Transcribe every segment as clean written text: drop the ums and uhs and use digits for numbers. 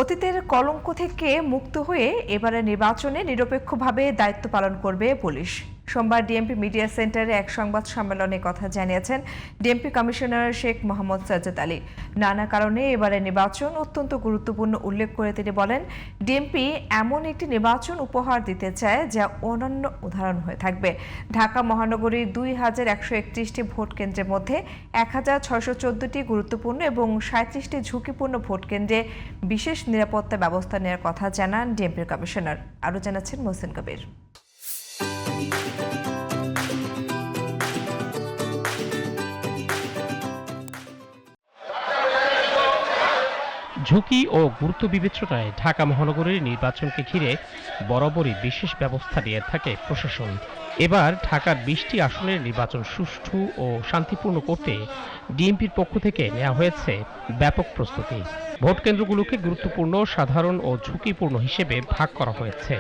অতীতের কলঙ্ক থেকে মুক্ত হয়ে এবারে নির্বাচনে নিরপেক্ষভাবে দায়িত্ব পালন করবে পুলিশ। সোমবার ডিএমপি মিডিয়া সেন্টারে এক সংবাদ সম্মেলনে কথা জানিয়েছেন ডিএমপি কমিশনার শেখ মোহাম্মদ সাজ্জাদ আলী। নানা কারণে এবারে নির্বাচন অত্যন্ত গুরুত্বপূর্ণ উল্লেখ করে তিনি বলেন, ডিএমপি এমন একটি নির্বাচন উপহার দিতে চায় যা অনন্য উদাহরণ হয়ে থাকবে। ঢাকা মহানগরীর 2131টি ভোট কেন্দ্রের মধ্যে 1614টি গুরুত্বপূর্ণ এবং 37টি ঝুঁকিপূর্ণ ভোট কেন্দ্রে বিশেষ নিরাপত্তা ব্যবস্থা নেওয়ার কথা জানান ডিএমপির কমিশনার। আরও জানাচ্ছেন মোহসিন কবির। ঝুঁকি ও গুরুত্ব বিবেচনায় ঢাকা মহানগরীর নির্বাচনকে ঘিরে বরাবরই বিশেষ ব্যবস্থা নিয়ে থাকে প্রশাসন। এবার ঢাকার 20টি আসনের নির্বাচন সুষ্ঠু ও শান্তিপূর্ণ করতে ডিএমপির পক্ষ থেকে নেওয়া হয়েছে ব্যাপক প্রস্তুতি। ভোট কেন্দ্রগুলোকে গুরুত্বপূর্ণ, সাধারণ ও ঝুঁকিপূর্ণ হিসেবে ভাগ করা হয়েছে।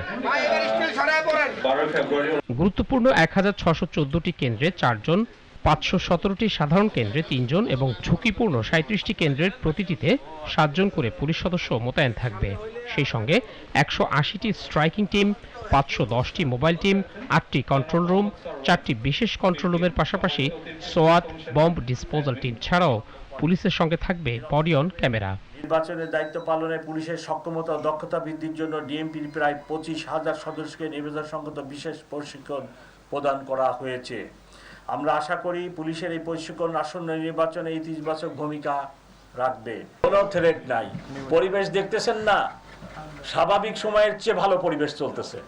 গুরুত্বপূর্ণ 1614টি কেন্দ্রে 4 জন, 517টি সাধারণ কেন্দ্রে 3 জন এবং ঝুঁকিপূর্ণ 37টি কেন্দ্রের প্রতিটিতে 7 জন করে পুলিশ সদস্য মোতায়েন থাকবে। সেই সঙ্গে 180টি স্ট্রাইকিং টিম, 510টি মোবাইল টিম, 8টি কন্ট্রোল রুম, 4টি বিশেষ কন্ট্রোল রুমের পাশাপাশি সোয়াত, বম্ব ডিসপোজাল টিম ছাড়াও পুলিশের সঙ্গে থাকবে বডি অন ক্যামেরা। নির্বাচনের দায়িত্ব পালনে পুলিশের সক্ষমতা ও দক্ষতা বৃদ্ধির জন্য ডিএমপির প্রায় 25,000 সদস্যকে নির্বাচন সংক্রান্ত বিশেষ প্রশিক্ষণ প্রদান করা হয়েছে। আমরা আশা করি পুলিশের এই প্রশিক্ষণ আসন্ন নির্বাচনে ইতিবাচক ভূমিকা রাখবে। কোনো থ্রেট নাই, পরিবেশ দেখতেছেন না, স্বাভাবিক সময়ের চেয়ে ভালো পরিবেশ চলতেছে।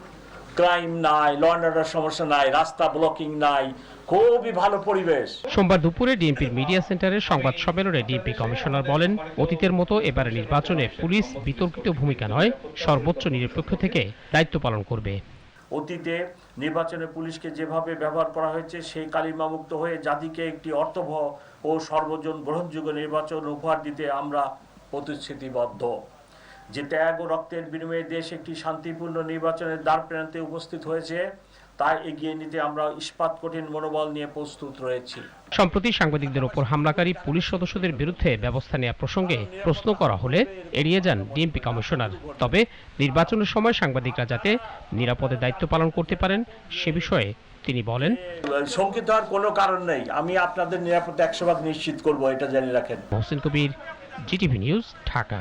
ক্রাইম নাই, ল অ্যান্ড অর্ডার সমস্যা নাই, রাস্তা ব্লকিং নাই, খুবই ভালো পরিবেশ। সোমবার দুপুরে ডিএমপির মিডিয়া সেন্টারের সংবাদ সম্মেলনে ডিএমপি কমিশনার বলেন, অতীতের মতো এবারে নির্বাচনে পুলিশ বিতর্কিত ভূমিকা নয়, সর্বোচ্চ নিরপেক্ষ থেকে দায়িত্ব পালন করবে। অতীতে নির্বাচনে পুলিশকে যেভাবে ব্যবহার করা হয়েছে সেই কালিমামুক্ত হয়ে জাতিকে একটি অর্থবহ ও সর্বজন গ্রহণযোগ্য নির্বাচন উপহার দিতে আমরা প্রতিশ্রুতিবদ্ধ। যে ত্যাগ ও রক্তের বিনিময়ে দেশ একটি শান্তিপূর্ণ নির্বাচনের দ্বার প্রান্তে উপস্থিত হয়েছে, তা এগিয়ে নিতে আমরা ইস্পাত কঠিন মনোবল নিয়ে প্রস্তুত রয়েছি। সম্প্রতি সাংবাদিকদের ওপর হামলাকারী পুলিশ সদস্যদের বিরুদ্ধে ব্যবস্থা নেওয়া প্রসঙ্গে প্রশ্ন করা হলে এড়িয়ে যান ডিএমপি কমিশনার। তবে নির্বাচনের সময় সাংবাদিকরা যাতে নিরাপদে দায়িত্ব পালন করতে পারেন সে বিষয়ে তিনি বলেন, শঙ্কিত হওয়ার কোনো কারণ নেই, আমি আপনাদের নিরাপত্তা 100% নিশ্চিত করব, এটা জেনে রাখেন। মোহসিন কবির, জিটিভি নিউজ, ঢাকা।